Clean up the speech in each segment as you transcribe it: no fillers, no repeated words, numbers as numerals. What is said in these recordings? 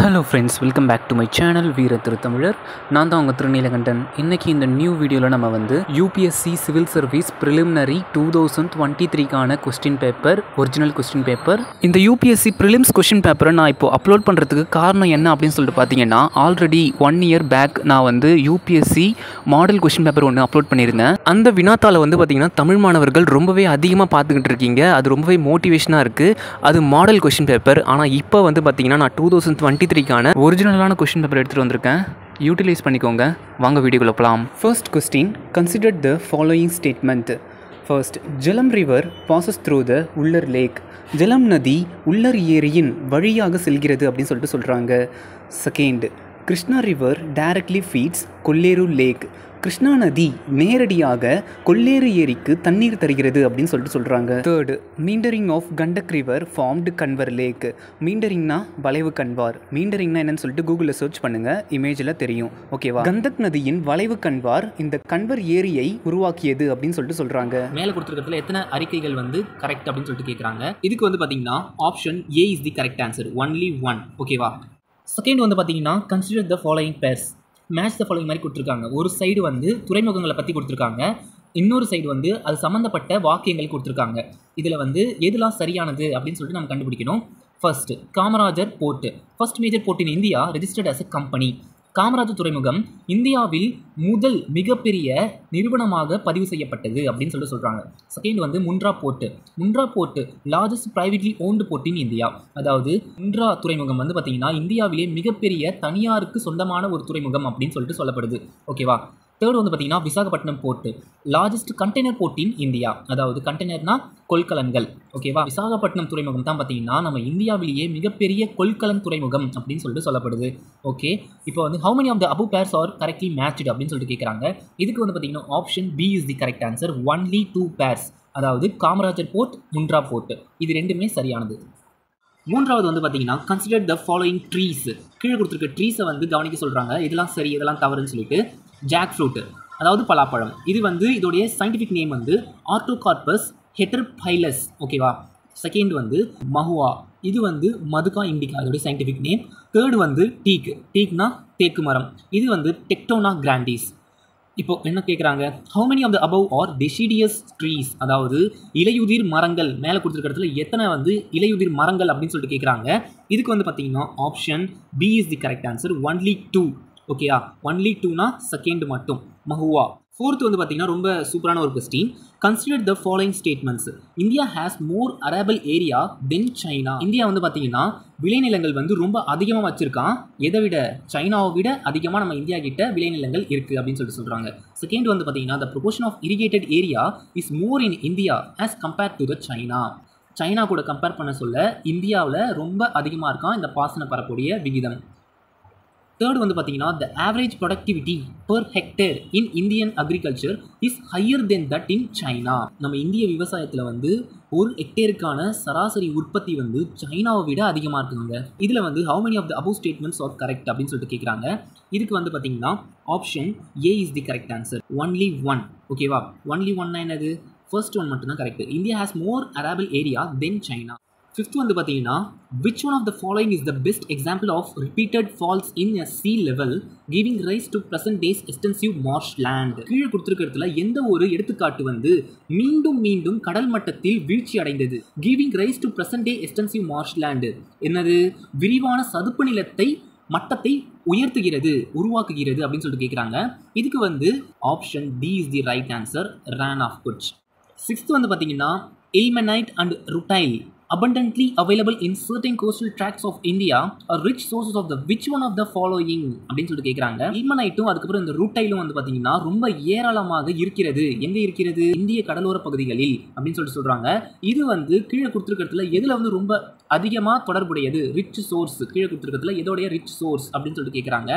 Hello friends, welcome back to my channel Veera Thiruthamizhar. நான் தான் உங்கள் திருநீலகண்டன். இன்றைக்கி இந்த நியூ வீடியோவில் நம்ம யூபிஎஸ்சி சிவில் சர்வீஸ் ப்ரிலிமினரி 2023க்கான question paper, original question paper. இந்த யூபிஎஸ்சி ப்ரிலிம்ஸ் கொஸ்டின் பேப்பரை நான் இப்போது அப்லோட் பண்ணுறதுக்கு காரணம் என்ன அப்படின்னு சொல்லிட்டு பார்த்தீங்கன்னா, ஆல்ரெடி 1 இயர் பேக் நான் யூபிஎஸ்சி மாடல் கொஸ்டின் பேப்பர் ஒன்று அப்லோட் பண்ணியிருந்தேன். அந்த வினாத்தால் பார்த்தீங்கன்னா தமிழ் மாணவர்கள் ரொம்பவே அதிகமாக பார்த்துக்கிட்டு இருக்கீங்க. அது ரொம்பவே மோட்டிவேஷனாக இருக்குது. அது மாடல் கொஸ்டின் பேப்பர். ஆனால் இப்போ பார்த்தீங்கன்னா நான் 2023க்கான ஒரிஜினலான கொஸ்டின் பேப்பர் எடுத்துகிட்டு வந்திருக்கேன். யூட்டிலைஸ் பண்ணிக்கோங்க. வாங்க வீடியோக்குள்ள போகலாம். First question, consider the following statement. First, Jhelum river passes through the Wular lake. Jhelum நதி உள்ளர் ஏரியின் வழியாக செல்கிறது அப்படின்னு சொல்கிறாங்க. Second, Krishna river directly feeds Kolleru lake. Krishna நதி நேரடியாக கொல்லேறு ஏரிக்கு தண்ணீர் தருகிறது அப்படின்னு சொல்கிறாங்க. Third, meandering of Gandak river formed Kanwar lake. மீண்டரிங்னா வளைவு கண்வார். மீண்டரிங்னா என்னன்னு சொல்லிட்டு கூகுளில் சர்ச் பண்ணுங்கள், இமேஜில் தெரியும். ஓகேவா? கந்தக் நதியின் வளைவு கண்வார் இந்த கன்வர் ஏரியை உருவாக்கியது அப்படின்னு சொல்கிறாங்க. மேலே கொடுத்துருக்கிறதுல எத்தனை அறிக்கைகள் கரெக்ட் அப்படின்னு சொல்லிட்டு கேட்குறாங்க. இதுக்கு பார்த்தீங்கன்னா option A is the correct answer, only 1. ஓகேவா? செகண்ட் பார்த்தீங்கன்னா consider the following purse. Match the following மாதிரி கொடுத்துருக்காங்க. ஒரு சைடு துறைமுகங்களை பற்றி கொடுத்துருக்காங்க, இன்னொரு சைடு அது சம்மந்தப்பட்ட வாக்கியங்கள் கொடுத்துருக்காங்க. இதில் எதுலாம் சரியானது அப்படின்னு சொல்லிட்டு நம்ம கண்டுபிடிக்கணும். First, Kamarajar port. First major port in India registered as a company. Kamarajar துறைமுகம் இந்தியாவில் முதல் மிகப்பெரிய நிறுவனமாக பதிவு செய்யப்பட்டது அப்படின்னு சொல்கிறாங்க. Second Mundra port. Mundra port largest privately owned port in India. அதாவது முந்த்ரா துறைமுகம் பார்த்தீங்கன்னா இந்தியாவிலே மிகப்பெரிய தனியாருக்கு சொந்தமான ஒரு துறைமுகம் அப்படின்னு சொல்லிட்டு சொல்லப்படுது. ஓகேவா? தேர்ட் பார்த்தீங்கன்னா Visakhapatnam port, largest container port in India. அதாவது கண்டெய்னர்னா கொள்கலன்கள். ஓகேவா? விசாகப்பட்டினம் துறைமுகம் தான் பார்த்தீங்கன்னா நம்ம இந்தியாவிலேயே மிகப்பெரிய கொள்கலன் துறைமுகம் அப்படின்னு சொல்லிட்டு சொல்லப்படுது. ஓகே, இப்போ how many of the above pairs are correctly matched அப்படின்னு சொல்லிட்டு கேட்குறாங்க. இதுக்கு பார்த்தீங்கன்னா option B is the correct answer, only 2 pairs. அதாவது காமராஜர் போர்ட், முந்த்ரா போர்ட், இது ரெண்டுமே சரியானது. மூன்றாவது பார்த்தீங்கன்னா கன்சிடர் த ஃபாலோயிங் ட்ரீஸ். கீழே கொடுத்துருக்க ட்ரீஸை கவனிக்க சொல்கிறாங்க. இதெல்லாம் சரி, இதெல்லாம் தவறுன்னு சொல்லிட்டு. ஜாக் ஃப்ரூட், அதாவது பலாப்பழம். இது இதோடைய சயின்டிஃபிக் நேம் ஆர்டோகார்பஸ் ஹெட்டர்பைலஸ். ஓகேவா? செகண்ட் மஹுவா. இது மதுகா இண்டிகா, இதோடைய சயின்டிஃபிக் நேம். Third teak. டீக்னா தேக்கு மரம். இது டெக்டோனா கிராண்டிஸ். இப்போ என்ன கேட்குறாங்க, how many of the above are deciduous trees. அதாவது இலையுதிர் மரங்கள். மேலே கொடுத்துருக்கிறதுல எத்தனை இலையுதிர் மரங்கள் அப்படின்னு சொல்லிட்டு கேட்குறாங்க. இதுக்கு பார்த்தீங்கன்னா option B is the correct answer, only 2. ஓகேயா? ஒன்லி 2னா செகண்ட் மட்டும், மஹுவா. ஃபோர்த் பார்த்தீங்கன்னா ரொம்ப சூப்பரான ஒரு question. Consider the following statements. India has more arable area than China. India பார்த்தீங்கன்னா விளைநிலங்கள் ரொம்ப அதிகமாக வச்சிருக்கான். எதை விட? சைனாவை விட அதிகமாக நம்ம இந்தியா கிட்ட விளைநிலங்கள் இருக்குது அப்படின்னு சொல்கிறாங்க. செகண்ட் பார்த்தீங்கன்னா the proportion of irrigated area is more in India as compared to the China. China கூட கம்பேர் பண்ண சொல்ல இந்தியாவில் ரொம்ப அதிகமாக இருக்கான் இந்த பாசன பரக்கூடிய விகிதம். தேர்ட் பார்த்தீங்கன்னா the average productivity per hectare in Indian agriculture is higher than that in China. நம்ம இந்திய விவசாயத்தில் ஒரு ஹெக்டேருக்கான சராசரி உற்பத்தி சைனாவை விட அதிகமாக இருக்குங்க. இதில் how many of the above statements are correct அப்படின்னு சொல்லிட்டு கேட்குறாங்க. இதுக்கு பார்த்தீங்கன்னா option A is the correct answer, only 1. ஓகேவா? ஒன்லி 1 என்னது? ஃபர்ஸ்ட் ஒன் மட்டும்தான் correct. India has more arable area than China. Fifth பார்த்தீங்கன்னா which one of the following is the best example of repeated falls in a sea level giving rise to present days extensive marshland. கீழே கொடுத்துருக்கிறதுல எந்த ஒரு எடுத்துக்காட்டு மீண்டும் மீண்டும் கடல் மட்டத்தில் வீழ்ச்சி அடைந்தது? giving rise to present day extensive marshland என்னது? விரிவான சதுப்பு நிலத்தை மட்டத்தை உயர்த்துகிறது, உருவாக்குகிறது அப்படின்னு சொல்லிட்டு கேட்குறாங்க. இதுக்கு option D is the right answer, Rann of Kutch. Sixth பார்த்தீங்கன்னா ilmenite and rutile abundantly available in certain coastal tracts of India are rich sources of the which one of the following அப்படின்னு சொல்லிட்டு கேட்குறாங்க. ilmeniteம் அதுக்கப்புறம் இந்த ரூட்டைலும் பார்த்தீங்கன்னா ரொம்ப ஏராளமாக இருக்கிறது. எங்கே இருக்கிறது? இந்திய கடலோர பகுதிகளில் அப்படின்னு சொல்கிறாங்க. இது கீழே கொடுத்துருக்கிறதுல எதில் ரொம்ப அதிகமாக தொடர்புடையது? Rich source. கீழே கொடுத்துருக்கிறதுல எதோடைய ரிச் சோர்ஸ் அப்படின்னு சொல்லிட்டு கேட்குறாங்க.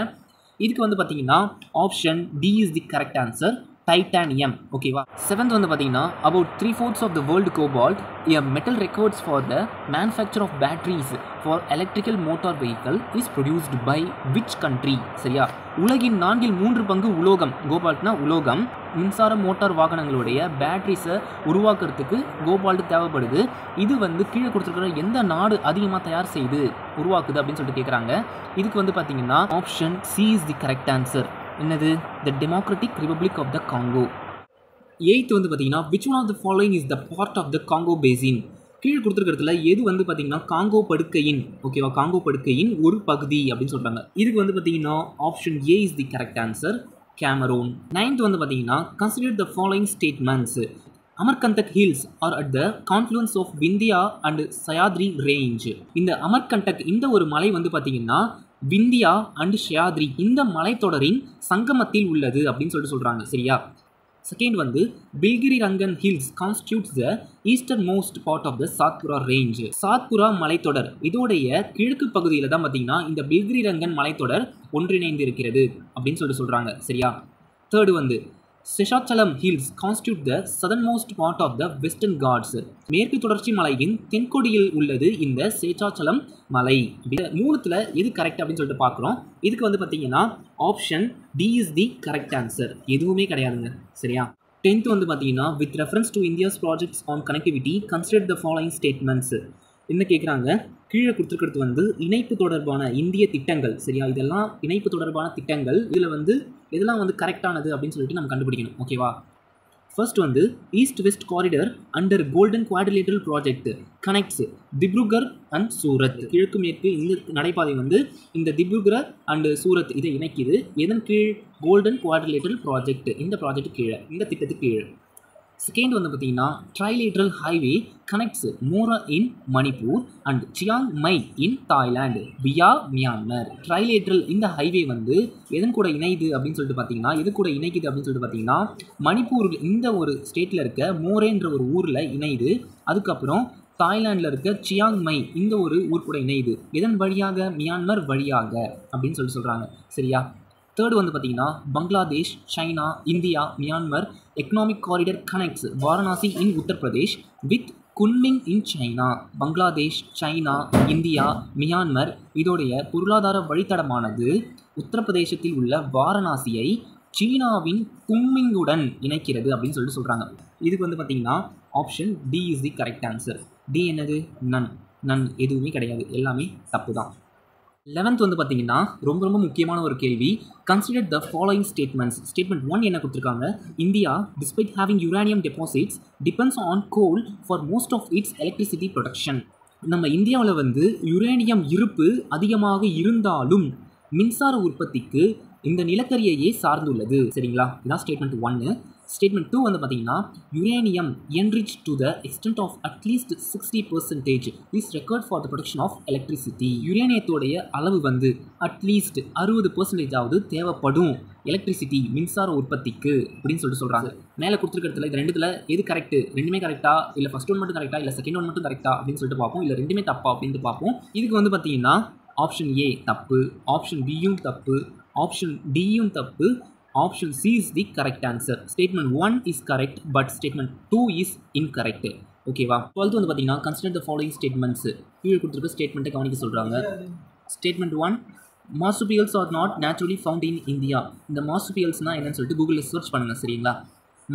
இதுக்கு பார்த்தீங்கன்னா option D is the correct answer, titanium. ஓகேவா. 7th வந்து பார்த்தீங்கன்னா about 3/4 of the world cobalt a metal records for the manufacture of batteries for electrical motor vehicle is produced by which country? சரியா. உலகின் 3/4 உலோகம், கோபால்ட்னா உலோகம், மின்சார மோட்டார் வாகனங்களுடைய பேட்டரிஸை உருவாக்குறதுக்கு cobalt தேவைப்படுது. இது வந்து கீழே கொடுத்துருக்கிற எந்த நாடு அதிகமாக தயார் செய்து உருவாக்குது அப்படின்னு சொல்லிட்டு கேட்குறாங்க. இதுக்கு வந்து பார்த்தீங்கன்னா option C is the correct answer. என்னது? The democratic republic of the Congo. 8th வந்து பார்த்தீங்கன்னா which one of the following is the part of the Congo basin. கீழே கொடுத்துருக்கிறதுல எது வந்து பார்த்தீங்கன்னா காங்கோ படுக்கையின், ஓகேவா, காங்கோ படுக்கையின் ஒரு பகுதி அப்படின்னு சொல்கிறாங்க. இதுக்கு வந்து பார்த்தீங்கன்னா option A is the correct answer, Cameroon. 9th வந்து பார்த்தீங்கன்னா consider the following statements. Amarkantak hills are at the confluence of Vindhya and Sahyadri range. இந்த அமர்கண்டக் இந்த ஒரு மலை வந்து பார்த்தீங்கன்னா விந்தியா அண்ட் ஷயாத்ரி இந்த மலைத்தொடரின் சங்கமத்தில் உள்ளது அப்படின்னு சொல்கிறாங்க. சரியா. செகண்ட் வந்து Biligiri Rangan hills constitutes the eastern most part of the Satpura range. Satpura மலைத்தொடர் இதோடைய கிழக்கு பகுதியில் தான் பார்த்தீங்கன்னா இந்த பில்கிரி ரங்கன் மலைத்தொடர் ஒன்றிணைந்து இருக்கிறது அப்படின்னு சொல்கிறாங்க. சரியா. தேர்டு வந்து Seshachalam hills constitute the southernmost part of the Western Ghats. மேற்கு தொடர்ச்சி மலையின் தென்கொடியில் உள்ளது இந்த சேஷாச்சலம் மலை. மூணுத்தில் எது கரெக்ட் அப்படின்னு சொல்லிட்டு பார்க்குறோம். இதுக்கு வந்து பார்த்தீங்கன்னா option D is the correct answer. எதுவுமே கிடையாதுங்க. சரியா. 10th வந்து பார்த்தீங்கன்னா with reference to India's projects on connectivity consider the following statements. என்ன கேட்குறாங்க? கீழே கொடுத்துருக்கிறது வந்து இணைப்பு தொடர்பான இந்திய திட்டங்கள். சரியா. இதெல்லாம் இணைப்பு தொடர்பான திட்டங்கள். இதில் வந்து இதெல்லாம் வந்து கரெக்டானது அப்படின்னு சொல்லிட்டு நம்ம கண்டுபிடிக்கணும். ஓகேவா. ஃபர்ஸ்ட் வந்து east west corridor under golden quadrilateral project connects Dibrugarh and Surat. கிழக்கு மேற்கு இந்த நடைபாதை வந்து இந்த திப்ருகர் அண்ட் சூரத் இதை இணைக்குது. எதன் கீழ்? Golden quadrilateral project. இந்த ப்ராஜெக்ட் கீழே, இந்த திட்டத்துக்கு கீழே. செகண்ட் வந்து பார்த்தீங்கன்னா trilateral highway connects Moreh in Manipur and Chiang Mai in Thailand via Myanmar. Trilateral இந்த ஹைவே வந்து எதன் கூட இணையுது அப்படின்னு சொல்லிட்டு பார்த்தீங்கன்னா எது கூட இணைக்குது அப்படின்னு சொல்லிட்டு பார்த்தீங்கன்னா மணிப்பூர் இந்த ஒரு ஸ்டேட்டில் இருக்க மோரேன்ற ஒரு ஊரில் இணையுது. அதுக்கப்புறம் தாய்லாண்டில் இருக்க சியாங் மை இந்த ஒரு ஊர் கூட இணையுது. எதன் வழியாக? மியான்மர் வழியாக அப்படின்னு சொல்கிறாங்க. சரியா. தேர்டு வந்து பார்த்தீங்கன்னா Bangladesh, China, India, Myanmar economic corridor connects Varanasi in Uttar Pradesh with Kunming in China. Bangladesh, China, India, Myanmar இதோடைய பொருளாதார வழித்தடமானது உத்தரப்பிரதேசத்தில் உள்ள வாரணாசியை சீனாவின் குன்மிங்குடன் இணைக்கிறது அப்படின்னு சொல்லிட்டு சொல்கிறாங்க. இதுக்கு வந்து பார்த்தீங்கன்னா option D is the correct answer. D என்னது? நன் எதுவுமே கிடையாது. எல்லாமே தப்பு தான். 11th வந்து பார்த்தீங்கன்னா ரொம்ப முக்கியமான ஒரு கேள்வி. Consider the following statements. Statement 1 என்ன கொடுத்துருக்காங்க? India despite having uranium deposits depends on coal for most of its electricity production. நம்ம இந்தியாவில் வந்து யுரேனியம் இருப்பு அதிகமாக இருந்தாலும் மின்சார உற்பத்திக்கு இந்த நிலக்கரியையே சார்ந்துள்ளது. சரிங்களா. இதான் ஸ்டேட்மெண்ட் 1. ஸ்டேட்மெண்ட் 2 வந்து பார்த்தீங்கன்னா uranium enrich to the extent of at least 60% is record for the production of electricity. யுரேனியத்தோடைய அளவு வந்து அட்லீஸ்ட் 60% தேவைப்படும் எலக்ட்ரிசிட்டி மின்சார உற்பத்திக்கு அப்படின்னு சொல்கிறாங்க. மேலே கொடுத்துருக்கிறதுல இது ரெண்டுத்தில் எது கரெக்ட்? ரெண்டுமே கரெக்டா, இல்லை ஃபர்ஸ்ட் ஒன் மட்டும் கரெக்டா, இல்லை செகண்ட் ஒன் மட்டும் கரெக்டா அப்படின்னு சொல்லிட்டு பார்ப்போம். இல்லை ரெண்டுமே தப்பா அப்படின்ட்டு பார்ப்போம். இதுக்கு வந்து பார்த்தீங்கன்னா ஆப்ஷன் ஏ தப்பு, ஆப்ஷன் பியும் தப்பு, ஆப்ஷன் டியும் தப்பு, option C is the correct answer. Statement 1 is correct but statement 2 is incorrect. ஓகேவா. 12th வந்து பார்த்தீங்கன்னா கன்சிடர் த ஃபாலோயிங் ஸ்டேட்மெண்ட்ஸ். கீழே கொடுத்துருக்க ஸ்டேட்மெண்ட்டை கவனிக்க சொல்கிறாங்க. Statement 1 marsupials are not naturally found in India. இந்த மார்சுபியல்ஸ்னால் என்னன்னு சொல்லிட்டு கூகுளில் சர்ச் பண்ணுங்கள். சரிங்களா.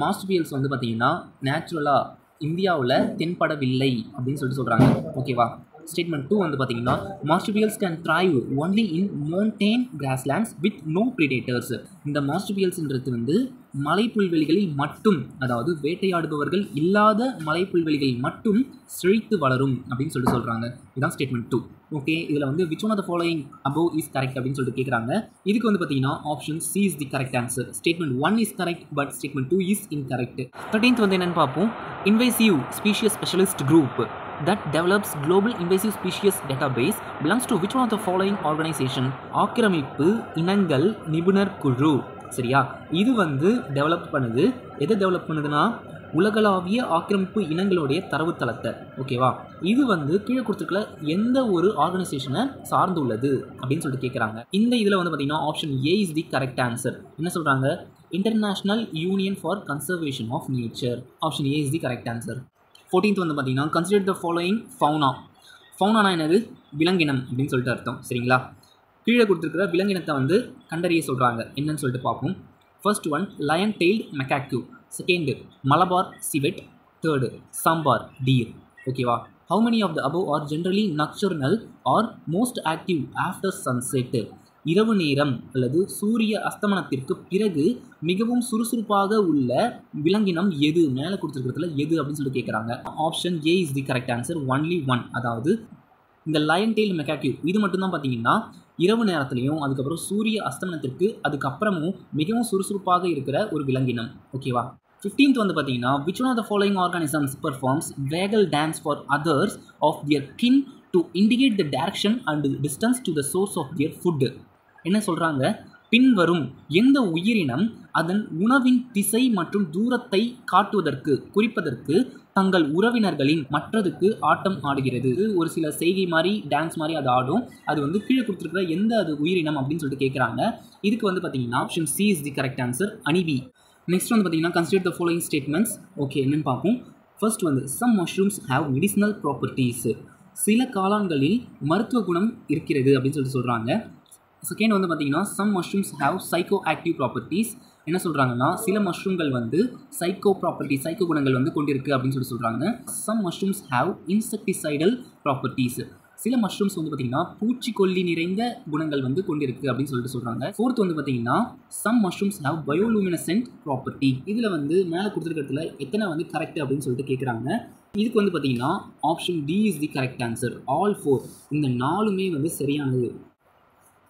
மார்சுபியல்ஸ் வந்து பார்த்தீங்கன்னா நேச்சுரலாக இந்தியாவில் தென்படவில்லை அப்படின்னு சொல்லிட்டு சொல்கிறாங்க. ஓகேவா. ஸ்டேட்மெண்ட் 2 வந்து பார்த்தீங்கன்னா marsupials can thrive only in mountain grasslands with no predators. இந்த மார்சுபியல்ஸ்ன்றது வந்து மலைப்புல்வெளிகளில் மட்டும், அதாவது வேட்டையாடுபவர்கள் இல்லாத மலைப்புல்வெளிகளில் மட்டும் செழித்து வளரும் அப்படின்னு சொல்லிட்டு சொல்கிறாங்க. இதுதான் ஸ்டேட்மெண்ட் 2. ஓகே. இதில் வந்து which one of the following above is correct அப்படின்னு சொல்லிட்டு கேட்குறாங்க. இதுக்கு வந்து பார்த்தீங்கன்னா option C is the correct answer. Statement 1 is correct but statement 2 is incorrect. 13th வந்து என்னென்னு பார்ப்போம். Invasive species specialist group that develops global invasive species database belongs to which one of the following organization? ஆக்கிரமிப்பு இனங்கள் நிபுணர் குழு. சரியா. இது வந்து டெவலப் பண்ணுது. எதை டெவலப் பண்ணுதுன்னா உலகளாவிய ஆக்கிரமிப்பு இனங்களுடைய தரவுத்தளத்தை. ஓகேவா. இது வந்து கீழே கொடுத்துருக்கல எந்த ஒரு ஆர்கனைசேஷனை சார்ந்துள்ளது அப்படின்னு சொல்லிட்டு கேட்குறாங்க. இந்த இதில் வந்து பார்த்தீங்கன்னா option A is the correct answer. என்ன சொல்கிறாங்க? International union for conservation of nature. Option A is the correct answer. 14th வந்து பார்த்தீங்கன்னா கன்சிடர் த ஃபாலோயிங் ஃபவுனா. ஃபவுனானா என்னது? விலங்கினம் அப்படின்னு சொல்லிட்டு அர்த்தம். சரிங்களா? கீழே கொடுத்துருக்கிற விலங்கினத்தை வந்து கண்டறிய சொல்கிறாங்க. என்னன்னு சொல்லிட்டு பார்ப்போம். First one lion tailed macaque, second Malabar civet, third sambar deer. ஓகேவா? How many of the above are generally nocturnal or most active after sunset? இரவு நேரம் அல்லது சூரிய அஸ்தமனத்திற்கு பிறகு மிகவும் சுறுசுறுப்பாக உள்ள விலங்கினம் எது? மேலே கொடுத்துருக்கிறதுல எது அப்படின்னு சொல்லிட்டு கேட்குறாங்க. Option A is the correct answer. Only one. அதாவது இந்த லயன் டெய்ல் மெக்காக்யூ இது மட்டும்தான் பார்த்தீங்கன்னா இரவு நேரத்துலையும் அதுக்கப்புறம் சூரிய அஸ்தமனத்திற்கு அதுக்கப்புறமும் மிகவும் சுறுசுறுப்பாக இருக்கிற ஒரு விலங்கினம். ஓகேவா? 15th வந்து பார்த்தீங்கன்னா which one of the following organisms performs vagal dance for others of their kin to indicate the direction and distance to the source of their food? என்ன சொல்கிறாங்க? பின்வரும் எந்த உயிரினம் அதன் உணவின் திசை மற்றும் தூரத்தை காட்டுவதற்கு குறிப்பதற்கு தங்கள் உறவினர்களின் மற்றதுக்கு ஆட்டம் ஆடுகிறது? ஒரு சில செய்கை மாதிரி டான்ஸ் மாதிரி அது ஆடும். அது வந்து கீழே கொடுத்துருக்கிற எந்த அது உயிரினம் அப்படின்னு சொல்லிட்டு கேட்குறாங்க. இதுக்கு வந்து பார்த்தீங்கன்னா option C is the correct answer. அனிவி. நெக்ஸ்ட் வந்து பார்த்தீங்கன்னா consider the following statements. Okay, என்னென்னு பார்ப்போம். ஃபர்ஸ்ட் வந்து some mushrooms have medicinal properties. சில காளான்களில் மருத்துவ குணம் இருக்கிறது அப்படின்னு சொல்லிட்டு சொல்கிறாங்க. செகண்ட் வந்து பார்த்தீங்கன்னா some mushrooms have psychoactive properties. என்ன சொல்கிறாங்கன்னா சில மஷ்ரூம்கள் வந்து சைக்கோ குணங்கள் வந்து கொண்டிருக்கு அப்படின்னு சொல்லி சொல்கிறாங்க. Some mushrooms have insecticidal properties. சில மஷ்ரூம்ஸ் வந்து பார்த்தீங்கன்னா பூச்சிக்கொல்லி நிறைந்த குணங்கள் வந்து கொண்டிருக்கு அப்படின்னு சொல்லிட்டு சொல்கிறாங்க. ஃபோர்த் வந்து பார்த்தீங்கன்னா சம் மஷ்ரூம்ஸ் ஹேவ் பயோலூமினசென்ட் ப்ராப்பர்ட்டி. இதில் வந்து மேலே கொடுத்துருக்கிறதுல எத்தனை வந்து கரெக்ட் அப்படின்னு சொல்லிட்டு கேட்குறாங்க. இதுக்கு வந்து பார்த்தீங்கன்னா option D is the correct answer. All 4 இந்த 4மே வந்து சரியானது.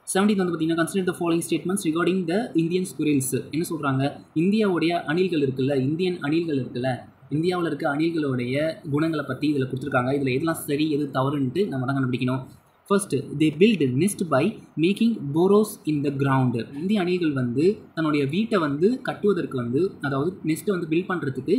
17th வந்து பார்த்தீங்கன்னா consider the following statements regarding the Indian squirrels. என்ன சொல்கிறாங்க? இந்தியாவுடைய அணில்கள் இருக்குல்ல, இந்தியன் அணில்கள் இருக்குல்ல, இந்தியாவில் இருக்க அணில்களுடைய குணங்களை பற்றி இதில் கொடுத்துருக்காங்க. இதில் எதெல்லாம் சரி எது தவறுன்ட்டு நம்ம தான் கண்டுபிடிக்கணும். First, they build nest by making burrows in the ground. இந்திய அணில்கள் வந்து தன்னுடைய வீட்டை வந்து கட்டுவதற்கு வந்து அதாவது நெஸ்ட்டை வந்து பில்ட் பண்ணுறதுக்கு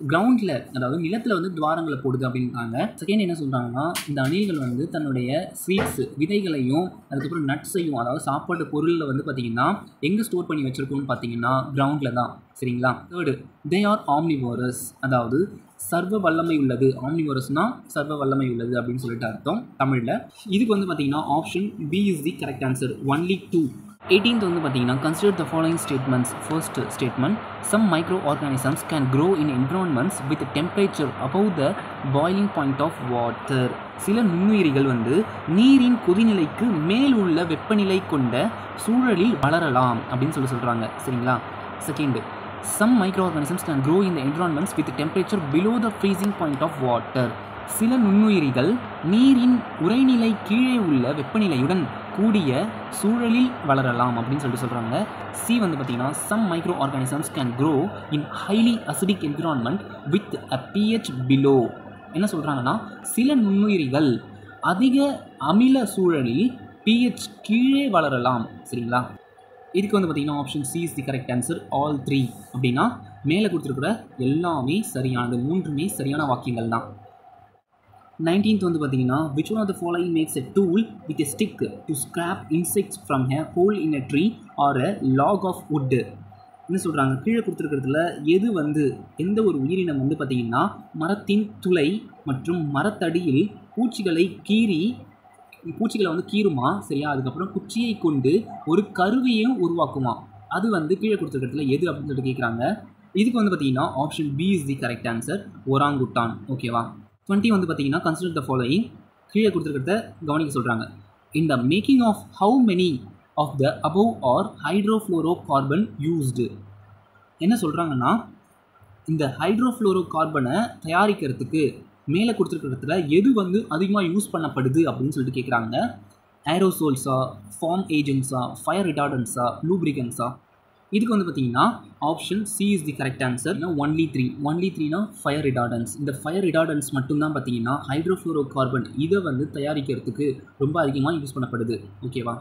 கிரவுண்டில் அதாவது நிலத்தில் வந்து துவாரங்களை போடுது அப்படின்றாங்க. செகண்ட் என்ன சொல்கிறாங்கன்னா இந்த அணில்கள் வந்து தன்னுடைய சீட்ஸு விதைகளையும் அதுக்கப்புறம் நட்ஸையும் அதாவது சாப்பாட்டு பொருளில் வந்து பார்த்திங்கன்னா எங்கே ஸ்டோர் பண்ணி வச்சுருக்கோம்னு பார்த்தீங்கன்னா கிரவுண்டில் தான். சரிங்களா? Third, they are omnivorous. அதாவது சர்வ வல்லமை உள்ளது. ஆம்னிவோரஸ்னால் சர்வ வல்லமை உள்ளது அப்படின்னு சொல்லிட்டு அர்த்தம் தமிழில். இதுக்கு வந்து பார்த்திங்கன்னா option B is the correct answer. Only 2. 18th வந்து பார்த்தீங்கன்னா consider the following statements. First statement some microorganisms can grow in environments with temperature above the boiling point of water. சில நுண்ணுயிரிகள் வந்து நீரின் கொதிநிலைக்கு மேல் உள்ள வெப்பநிலை கொண்ட சூழலில் வளரலாம் அப்படின்னு சொல்கிறாங்க. சரிங்களா? Second, some microorganisms can grow in the environments with temperature below the freezing point of water. சில நுண்ணுயிரிகள் நீரின் உறைநிலை கீழே உள்ள வெப்பநிலையுடன் கூடிய சூழலில் வளரலாம் அப்படின்னு சொல்கிறாங்க. சி வந்து பார்த்தீங்கன்னா some microorganisms can grow in highly acidic environment with a pH below. என்ன சொல்கிறாங்கன்னா சில நுண்ணுயிரிகள் அதிக அமில சூழலில் pH கீழே வளரலாம். சரிங்களா? இதுக்கு வந்து பார்த்தீங்கன்னா option C is the correct answer. All 3. அப்படின்னா மேலே கொடுத்துருக்குற எல்லாமே சரியானது. 3மே சரியான வாக்கியங்கள் தான். 19th வந்து பார்த்தீங்கன்னா which one of the following makes a tool with a stick to scrap insects from a hole in a tree or a log of wood? என்ன சொல்கிறாங்க? கீழே கொடுத்துருக்கிறதுல எது வந்து எந்த ஒரு உயிரினம் வந்து பார்த்திங்கன்னா மரத்தின் துளை மற்றும் மரத்தடியில் பூச்சிகளை வந்து கீறுமா. சரியா? அதுக்கப்புறம் குச்சியை கொண்டு ஒரு கருவியையும் உருவாக்குமா. அது வந்து கீழே கொடுத்துருக்கிறதுல எது அப்படின்னு சொல்லிட்டு கேட்குறாங்க. இதுக்கு வந்து பார்த்தீங்கன்னா option B is the correct answer. Orangutan. ஓகேவா? 20 வந்து பார்த்தீங்கன்னா கன்சிடர் த ஃபாலோயிங். கீழே கொடுத்துருக்கிறத கவனிக்க சொல்கிறாங்க. In the making of how many of the above are hydrofluorocarbon used. என்ன சொல்கிறாங்கன்னா இந்த ஹைட்ரோஃப்ளோரோ கார்பனை தயாரிக்கிறதுக்கு மேலே கொடுத்துருக்கிறதுல எது வந்து அதிகமாக யூஸ் பண்ணப்படுது அப்படின்னு சொல்லிட்டு கேட்குறாங்க. ஏரோசோல்ஸா, ஃபார்ம் ஏஜென்ட்ஸா, ஃபயர் ரிட்டார்டன்ஸா, லூப்ரிகன்ஸா. இதுக்கு வந்து பார்த்தீங்கன்னா option C is the correct answer. Only 3. Only 3னா ஃபயர் ரிட்டார்டன்ஸ். இந்த ஃபயர் ரிட்டார்டன்ஸ் மட்டும்தான் பார்த்தீங்கன்னா ஹைட்ரோஃப்ளோரோ கார்பன் இதை வந்து தயாரிக்கிறதுக்கு ரொம்ப அதிகமாக யூஸ் பண்ணப்படுது. ஓகேவா?